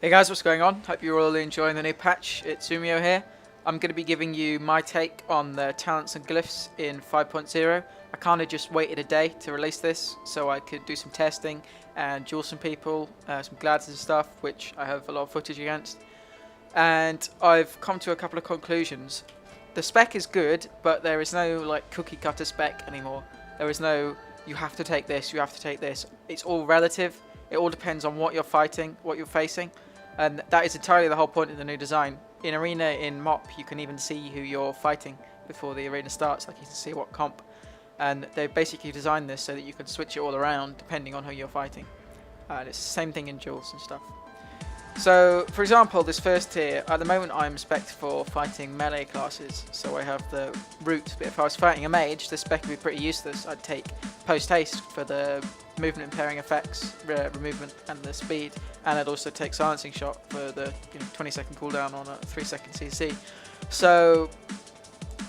Hey guys, what's going on? Hope you're all enjoying the new patch. It's Zumio here. I'm going to be giving you my take on the talents and glyphs in 5.0. I kind of just waited a day to release this so I could do some testing and duel some people, some glads and stuff, which I have a lot of footage against. And I've come to a couple of conclusions. The spec is good, but there is no like cookie cutter spec anymore. There is no, you have to take this, you have to take this. It's all relative. It all depends on what you're fighting, what you're facing. And that is entirely the whole point of the new design. In Arena, in MOP, you can even see who you're fighting before the arena starts, like you can see what comp. And they've basically designed this so that you can switch it all around depending on who you're fighting. And it's the same thing in duels and stuff. So, for example, this first tier, at the moment I'm spec'd for fighting melee classes, so I have the root, but if I was fighting a mage, this spec would be pretty useless. I'd take post-haste for the movement impairing effects, movement and the speed, and I'd also take silencing shot for the 20-second cooldown on a 3-second CC. So,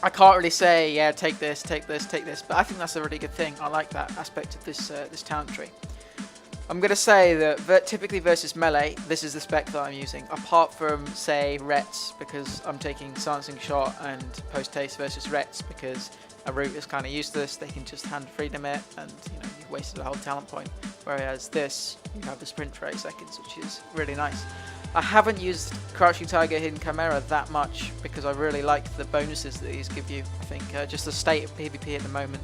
I can't really say, yeah, take this, take this, take this, but I think that's a really good thing. I like that aspect of this, this talent tree. I'm going to say that typically versus melee, this is the spec that I'm using, apart from, say, Rets, because I'm taking Silencing Shot, and Post-Haste versus Rets, because a root is kind of useless, they can just hand freedom it, and you've wasted a whole talent point. Whereas this, you have the sprint for 8 seconds, which is really nice. I haven't used Crouching Tiger, Hidden Chimera that much, because I really like the bonuses that these give you. I think just the state of PvP at the moment.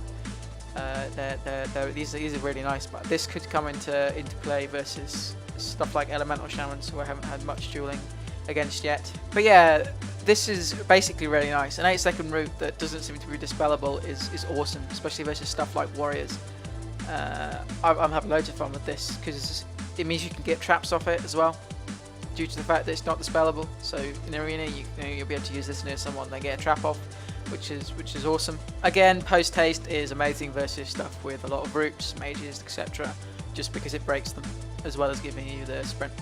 These are really nice, but this could come into play versus stuff like Elemental Shamans, who I haven't had much dueling against yet. But yeah, this is basically really nice. An 8-second root that doesn't seem to be dispellable is awesome, especially versus stuff like Warriors. I'm having loads of fun with this because it means you can get traps off it as well, due to the fact that it's not dispellable. So in Arena, you'll be able to use this near someone, they get a trap off, which is awesome. Again, post haste is amazing versus stuff with a lot of roots, mages, etc. just because it breaks them, as well as giving you the sprint.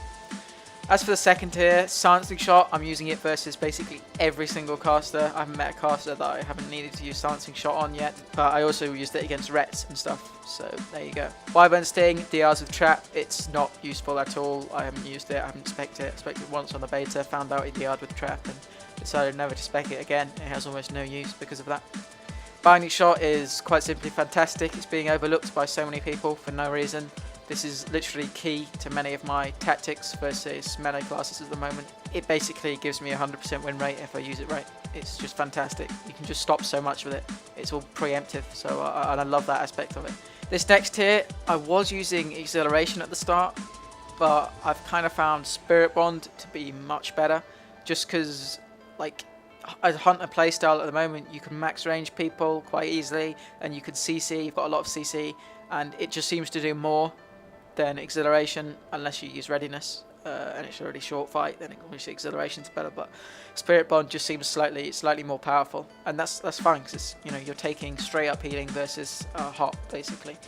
As for the second tier, Silencing Shot, I'm using it versus basically every single caster. I haven't met a caster that I haven't needed to use Silencing Shot on yet, but I also used it against Rets and stuff, so there you go. Wyvern Sting, DRs with Trap, it's not useful at all. I haven't used it, I haven't spec'd it. I spec'd it once on the beta, found out it DR'd with Trap, and decided never to spec it again. It has almost no use because of that. Binding Shot is quite simply fantastic. It's being overlooked by so many people for no reason. This is literally key to many of my tactics versus melee classes at the moment. It basically gives me a 100% win rate if I use it right. It's just fantastic. You can just stop so much with it. It's all preemptive, so I love that aspect of it. This next tier, I was using Acceleration at the start, but I've kind of found Spirit Bond to be much better, just because, like, as a hunter playstyle at the moment, you can max range people quite easily, and you can CC, you've got a lot of CC, and it just seems to do more than Exhilaration, unless you use Readiness, and it's a really short fight, then obviously Exhilaration's better, but Spirit Bond just seems slightly more powerful, and that's fine, because you're taking straight up healing versus hot, basically.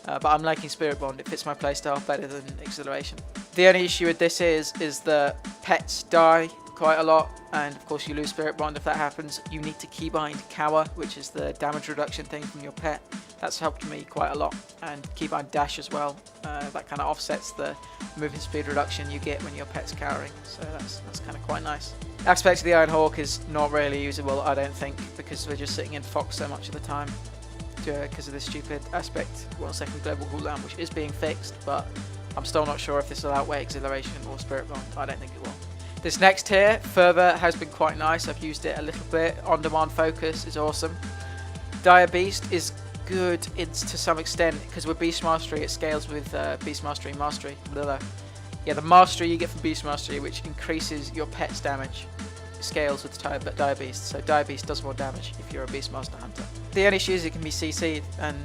But I'm liking Spirit Bond, it fits my playstyle better than Exhilaration. The only issue with this is that pets die quite a lot, and of course you lose Spirit Bond if that happens. You need to keybind Cower, which is the damage reduction thing from your pet. That's helped me quite a lot, and keybind Dash as well. That kind of offsets the movement speed reduction you get when your pet's cowering, so that's kind of quite nice. Aspect of the Iron Hawk is not really usable, I don't think, because we're just sitting in Fox so much of the time because of this stupid aspect 1 second global cooldown, which is being fixed, but I'm still not sure if this will outweigh Exhilaration or Spirit Bond. I don't think it will. This next tier, Fervor, has been quite nice. I've used it a little bit. On-demand focus is awesome. Dire Beast is good to some extent, because with Beast Mastery it scales with Beast Mastery Mastery. Yeah, the Mastery you get from Beast Mastery, which increases your pet's damage, scales with Dire Beast. So Dire Beast does more damage if you're a Beast Master Hunter. The only issue is it can be CC'd, and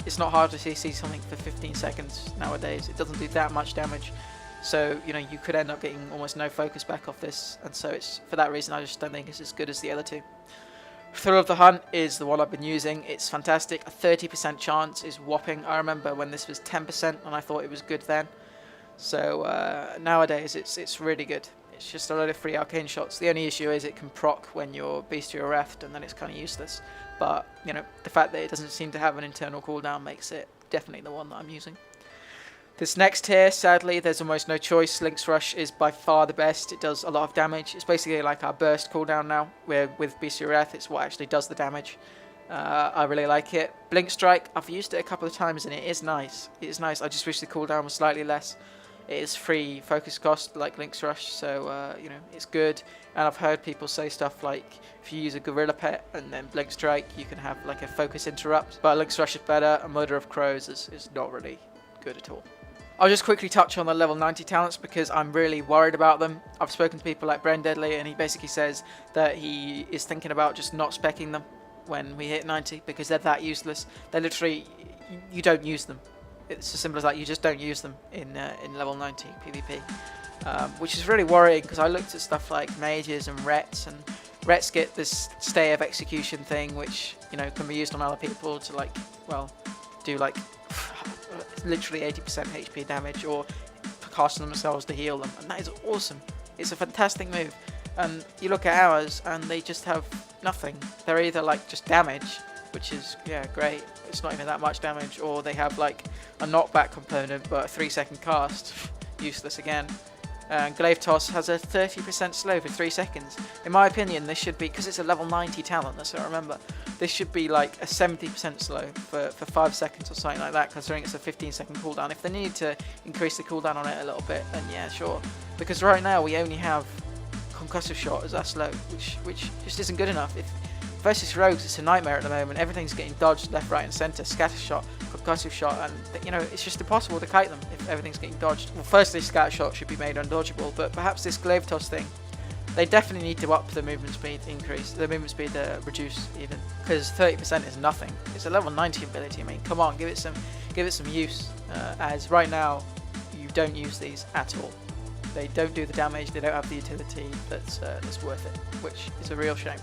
it's not hard to CC something for 15 seconds nowadays. It doesn't do that much damage. So, you could end up getting almost no focus back off this, and so it's for that reason I just don't think it's as good as the other two. Thrill of the Hunt is the one I've been using. It's fantastic. A 30% chance is whopping. I remember when this was 10% and I thought it was good then. So nowadays it's really good. It's just a load of free arcane shots. The only issue is it can proc when you're bestiary reft, and then it's kind of useless. But, the fact that it doesn't seem to have an internal cooldown makes it definitely the one that I'm using. This next tier, sadly, there's almost no choice. Link's Rush is by far the best. It does a lot of damage. It's basically like our burst cooldown now, where with Beastly Wrath, it's what actually does the damage. I really like it. Blink Strike, I've used it a couple of times and it is nice. It is nice. I just wish the cooldown was slightly less. It is free focus cost like Link's Rush, so you know, it's good. And I've heard people say stuff like if you use a Gorilla Pet and then Blink Strike, you can have like a focus interrupt. But Link's Rush is better. A Murder of Crows is not really good at all. I'll just quickly touch on the level 90 talents because I'm really worried about them. I've spoken to people like Bren Deadly and he basically says that he is thinking about just not speccing them when we hit 90 because they're that useless. They're literally, you don't use them. It's as simple as that. You just don't use them in level 90 PvP, which is really worrying because I looked at stuff like mages and rets, and rets get this stay of execution thing, which you know can be used on other people to like, well, do like literally 80% HP damage or cast on themselves to heal them, and that is awesome. It's a fantastic move. And you look at ours and they just have nothing. They're either like just damage, which is yeah great, it's not even that much damage, or they have like a knockback component but a 3-second cast, useless again. Glaive Toss has a 30% slow for 3 seconds. In my opinion, this should be, because it's a level 90 talent, that's what I remember, this should be like a 70% slow for 5 seconds or something like that, considering it's a 15-second cooldown. If they need to increase the cooldown on it a little bit, then yeah, sure. Because right now we only have Concussive Shot as our slow, which just isn't good enough. If versus rogues, it's a nightmare at the moment. Everything's getting dodged left, right, and centre. Scatter Shot, Concussive Shot, and you know it's just impossible to kite them if everything's getting dodged. Well, firstly, Scatter Shot should be made undodgeable, but perhaps this Glaive Toss thing, they definitely need to up the movement speed, reduce even, because 30% is nothing. It's a level 90 ability. I mean, come on, give it some use. As right now, you don't use these at all. They don't do the damage. They don't have the utility that's worth it, which is a real shame.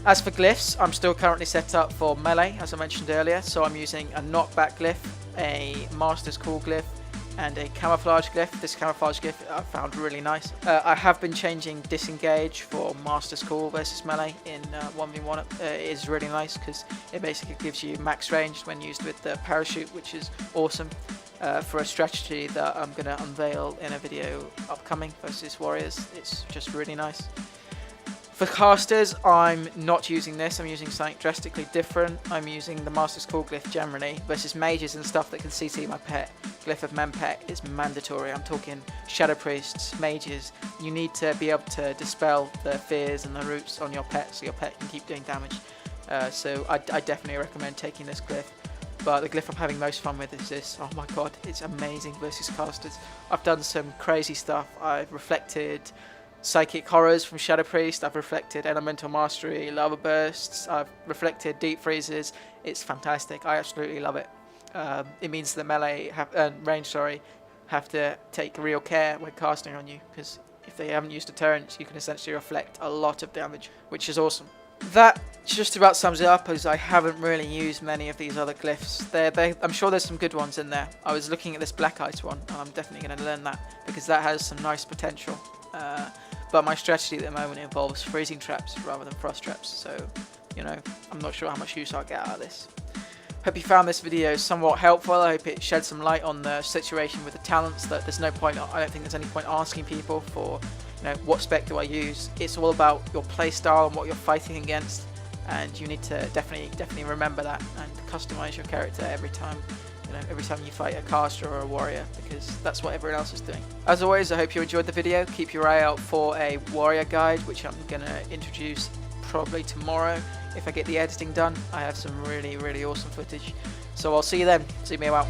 As for glyphs, I'm still currently set up for melee, as I mentioned earlier. So I'm using a knockback glyph, a Master's Call glyph, and a camouflage glyph. This camouflage glyph I found really nice. I have been changing disengage for Master's Call versus melee in 1v1. It is really nice because it basically gives you max range when used with the parachute, which is awesome. For a strategy that I'm going to unveil in a video upcoming versus warriors. It's just really nice. For casters, I'm not using this. I'm using something drastically different. I'm using the Master's Call glyph generally versus mages and stuff that can CC my pet. Glyph of Mempet is mandatory. I'm talking Shadow Priests, mages. You need to be able to dispel the fears and the roots on your pet so your pet can keep doing damage. So I definitely recommend taking this glyph. But the glyph I'm having most fun with is this. Oh my god, it's amazing versus casters. I've done some crazy stuff. I've reflected Psychic Horrors from Shadow Priest. I've reflected Elemental Mastery, Lava Bursts. I've reflected Deep Freezes. It's fantastic. I absolutely love it. It means the melee range have to take real care when casting on you, because if they haven't used deterrence, you can essentially reflect a lot of damage, which is awesome. That just about sums it up, as I haven't really used many of these other glyphs. I'm sure there's some good ones in there. I was looking at this Black Ice one, and I'm definitely going to learn that, because that has some nice potential. But my strategy at the moment involves freezing traps rather than frost traps, so, you know, I'm not sure how much use I'll get out of this. Hope you found this video somewhat helpful. I hope it shed some light on the situation with the talents. That there's no point, I don't think there's any point asking people for, you know, what spec do I use. It's all about your playstyle and what you're fighting against, and you need to definitely remember that and customize your character every time. You know, every time you fight a caster or a warrior, because that's what everyone else is doing. As always, I hope you enjoyed the video. Keep your eye out for a warrior guide, which I'm gonna introduce probably tomorrow if I get the editing done. I have some really awesome footage. So I'll see you then. See me out.